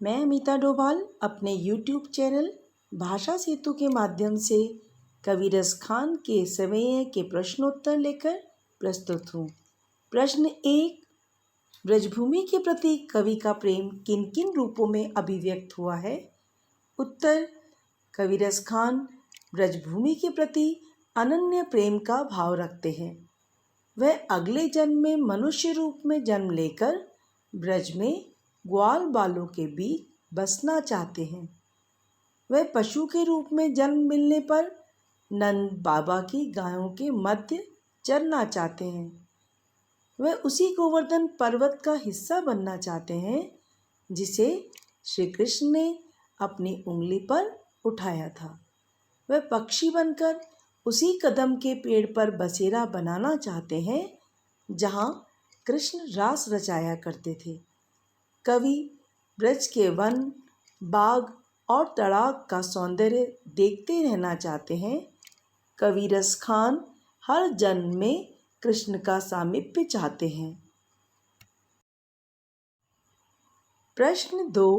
मैं अमिता डोभाल अपने YouTube channel भाषा सेतु के माध्यम से कवि रस खान के समय के प्रश्नोत्तर लेकर प्रस्तुत हूँ। प्रश्न 1। ब्रजभूमि के प्रति कवि का प्रेम किन किन रूपों में अभिव्यक्त हुआ है? उत्तर। कवि रस खान ब्रजभूमि के प्रति अनन्य प्रेम का भाव रखते हैं। वह अगले जन्म में मनुष्य रूप में जन्म लेकर ब्रज में ग्वाल बालों के बीच बसना चाहते हैं। वह पशु के रूप में जन्म मिलने पर नंद बाबा की गायों के मध्य चरना चाहते हैं। वह उसी गोवर्धन पर्वत का हिस्सा बनना चाहते हैं जिसे श्री कृष्ण ने अपनी उंगली पर उठाया था। वह पक्षी बनकर उसी कदम के पेड़ पर बसेरा बनाना चाहते हैं जहाँ कृष्ण रास रचाया करते थे। कवि ब्रज के वन, बाग और तालाब का सौंदर्य देखते रहना चाहते हैं। कवि रस खान हर जन्म में कृष्ण का सामीप्य चाहते हैं। प्रश्न 2।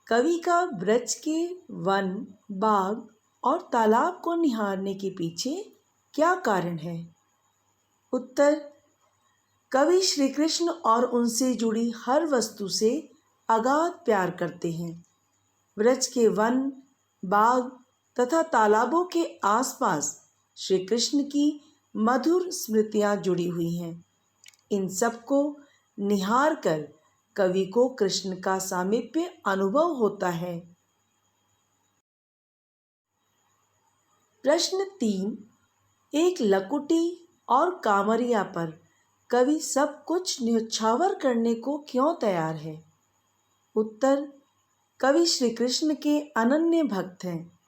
कवि का ब्रज के वन, बाग और तालाब को निहारने के पीछे क्या कारण है? उत्तर। कवि श्री कृष्ण और उनसे जुड़ी हर वस्तु से अगाध प्यार करते हैं। ब्रज के वन, बाग तथा तालाबों के आसपास श्री कृष्ण की मधुर स्मृतियां जुड़ी हुई हैं। इन सब को निहार कर कवि को कृष्ण का सामीप्य अनुभव होता है। प्रश्न 3। एक लकुटी और कामरिया पर कवि सब कुछ न्यौछावर करने को क्यों तैयार है? उत्तर। कवि श्री कृष्ण के अनन्य भक्त हैं।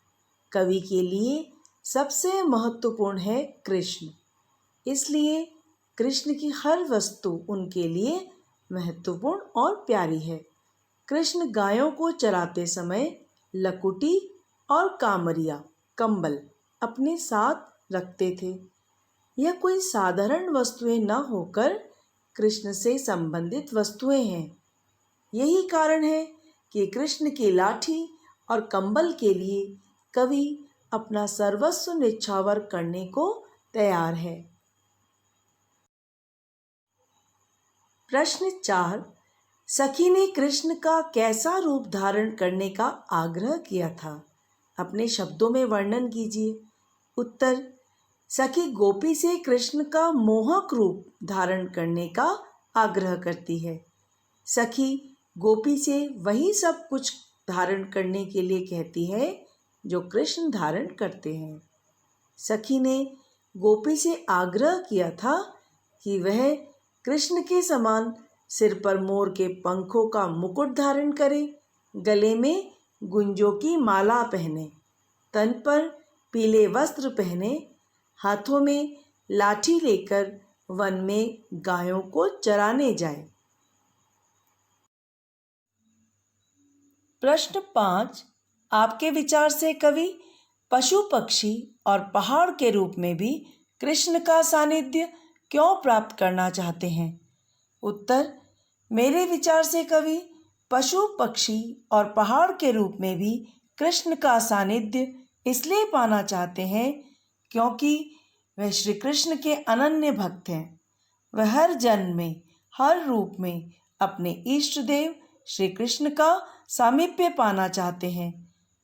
कवि के लिए सबसे महत्वपूर्ण है कृष्ण, इसलिए कृष्ण की हर वस्तु उनके लिए महत्वपूर्ण और प्यारी है। कृष्ण गायों को चराते समय लकुटी और कामरिया कंबल अपने साथ रखते थे। यह कोई साधारण वस्तुएं न होकर कृष्ण से संबंधित वस्तुएं हैं। यही कारण है कि कृष्ण की लाठी और कंबल के लिए कवि अपना सर्वस्व न्यौछावर करने को तैयार है। प्रश्न 4। सखी ने कृष्ण का कैसा रूप धारण करने का आग्रह किया था? अपने शब्दों में वर्णन कीजिए। उत्तर। सखी गोपी से कृष्ण का मोहक रूप धारण करने का आग्रह करती है। सखी गोपी से वही सब कुछ धारण करने के लिए कहती है जो कृष्ण धारण करते हैं। सखी ने गोपी से आग्रह किया था कि वह कृष्ण के समान सिर पर मोर के पंखों का मुकुट धारण करे, गले में गुंजों की माला पहने, तन पर पीले वस्त्र पहने, हाथों में लाठी लेकर वन में गायों को चराने जाए। प्रश्न 5। आपके विचार से कवि पशु, पक्षी और पहाड़ के रूप में भी कृष्ण का सानिध्य क्यों प्राप्त करना चाहते हैं? उत्तर। मेरे विचार से कवि पशु, पक्षी और पहाड़ के रूप में भी कृष्ण का सानिध्य इसलिए पाना चाहते हैं क्योंकि वह श्री कृष्ण के अनन्य भक्त हैं। वह हर जन्म में, हर रूप में अपने इष्ट देव श्री कृष्ण का सामीप्य पाना चाहते हैं।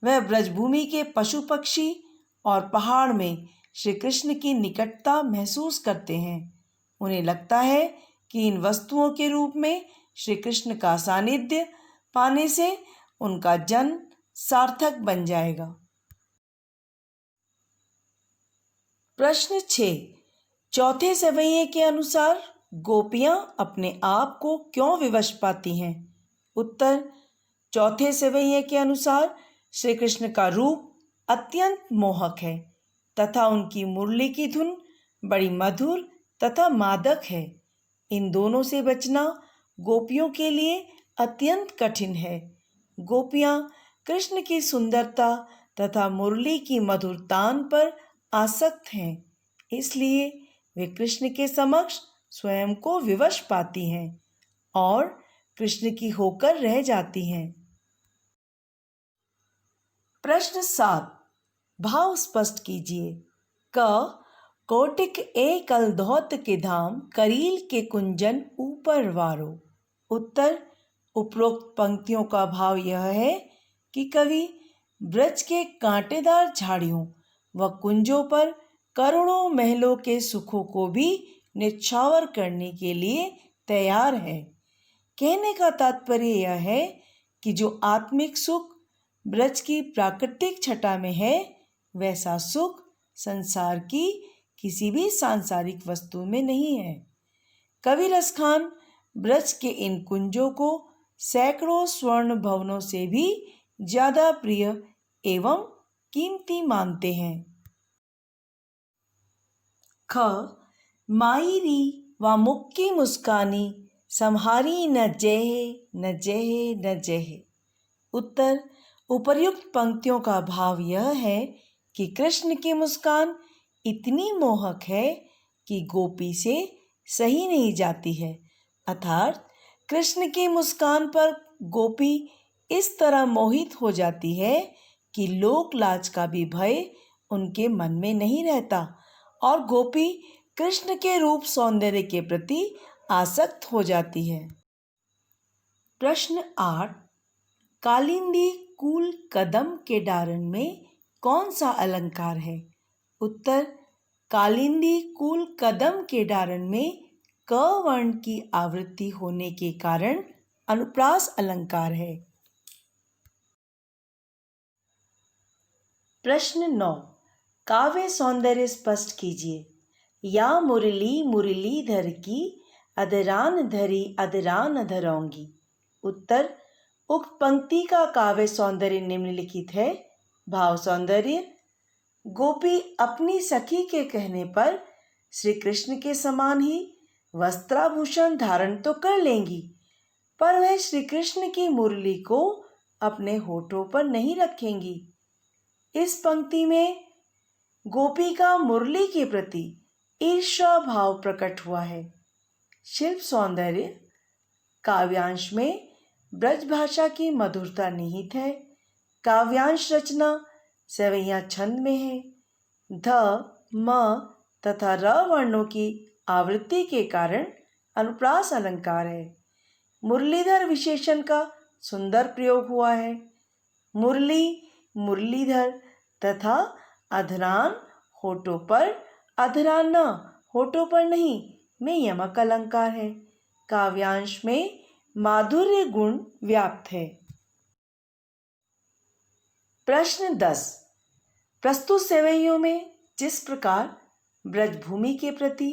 वह ब्रजभूमि के पशु, पक्षी और पहाड़ में श्री कृष्ण की निकटता महसूस करते हैं। उन्हें लगता है कि इन वस्तुओं के रूप में श्री कृष्ण का सानिध्य पाने से उनका जन्म सार्थक बन जाएगा। प्रश्न 6। चौथे सवैये के अनुसार गोपियां अपने आप को क्यों विवश पाती हैं? उत्तर। चौथे सवैये के अनुसार श्री कृष्ण का रूप अत्यंत मोहक है तथा उनकी मुरली की धुन बड़ी मधुर तथा मादक है। इन दोनों से बचना गोपियों के लिए अत्यंत कठिन है। गोपियां कृष्ण की सुंदरता तथा मुरली की मधुर तान पर आसक्त हैं, इसलिए वे कृष्ण के समक्ष स्वयं को विवश पाती हैं और कृष्ण की होकर रह जाती हैं। प्रश्न 7, भाव स्पष्ट कीजिए। क, कोटिक ए कल धौत के धाम, करील के कुंजन ऊपर वारो। उत्तर, उपरोक्त पंक्तियों का भाव यह है कि कवि ब्रज के कांटेदार झाड़ियों व कुंजों पर करोड़ों महलों के सुखों को भी निछावर करने के लिए तैयार है। कहने का तात्पर्य यह है कि जो आत्मिक सुख ब्रज की प्राकृतिक छटा में है, वैसा सुख संसार की किसी भी सांसारिक वस्तु में नहीं है। कवि रसखान ब्रज के इन कुंजों को सैकड़ों स्वर्ण भवनों से भी ज्यादा प्रिय एवं कीमती मानते हैं। ख, माईरी व मुक्की मुस्कानी, सम्हारी न जेहे न जेहे न जेहे। उत्तर, उपर्युक्त पंक्तियों का भाव यह है कि कृष्ण की मुस्कान इतनी मोहक है कि गोपी से सही नहीं जाती है। अर्थात कृष्ण की मुस्कान पर गोपी इस तरह मोहित हो जाती है कि लोक लाज का भी भय उनके मन में नहीं रहता और गोपी कृष्ण के रूप सौंदर्य के प्रति आसक्त हो जाती है। प्रश्न 8, कालिंदी कूल कदम के डारण में कौन सा अलंकार है? उत्तर, कालिंदी कूल कदम के डारण में क वर्ण की आवृत्ति होने के कारण अनुप्रास अलंकार है। प्रश्न 9, काव्य सौंदर्य स्पष्ट कीजिए। या मुरली मुरलीधर की, अधरान धरी अधरान धरौंगी। उत्तर, उक्त पंक्ति का काव्य सौंदर्य निम्नलिखित है। भाव सौंदर्य, गोपी अपनी सखी के कहने पर श्री कृष्ण के समान ही वस्त्राभूषण धारण तो कर लेंगी, पर वह श्री कृष्ण की मुरली को अपने होठों पर नहीं रखेंगी। इस पंक्ति में गोपी का मुरली के प्रति ईर्ष्या भाव प्रकट हुआ है। शिल्प सौंदर्य, काव्यांश में ब्रज भाषा की मधुरता निहित है। काव्यांश रचना सवैया छंद में है। ध, म तथा र वर्णों की आवृत्ति के कारण अनुप्रास अलंकार है। मुरलीधर विशेषण का सुंदर प्रयोग हुआ है। मुरली, मुरलीधर तथा अधरान होठों पर, अधरान न होठों पर नहीं में यमक अलंकार है। काव्यांश में माधुर्य गुण व्याप्त है। प्रश्न 10, प्रस्तुत सेवैयों में जिस प्रकार ब्रजभूमि के प्रति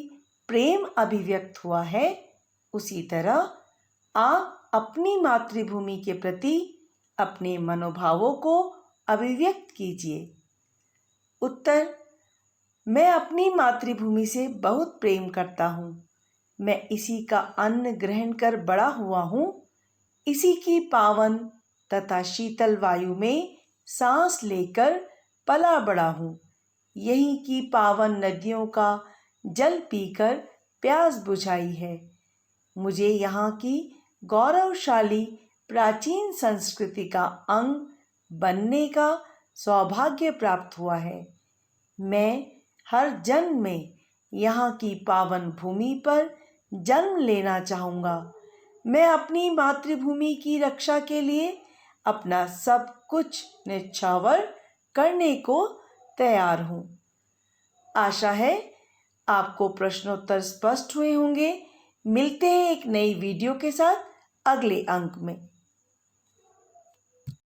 प्रेम अभिव्यक्त हुआ है, उसी तरह आप अपनी मातृभूमि के प्रति अपने मनोभावों को अभिव्यक्त कीजिए। उत्तर, मैं अपनी मातृभूमि से बहुत प्रेम करता हूँ। मैं इसी का अन्न ग्रहण कर बड़ा हुआ हूँ। इसी की पावन तथा शीतल वायु में सांस लेकर पला बड़ा हूँ। यहीं की पावन नदियों का जल पीकर प्यास बुझाई है। मुझे यहाँ की गौरवशाली प्राचीन संस्कृति का अंग बनने का सौभाग्य प्राप्त हुआ है। मैं हर जन्म में यहाँ की पावन भूमि पर जन्म लेना चाहूँगा। मैं अपनी मातृभूमि की रक्षा के लिए अपना सब कुछ न्यौछावर करने को तैयार हूँ। आशा है आपको प्रश्नोत्तर स्पष्ट हुए होंगे। मिलते हैं एक नई वीडियो के साथ अगले अंक में।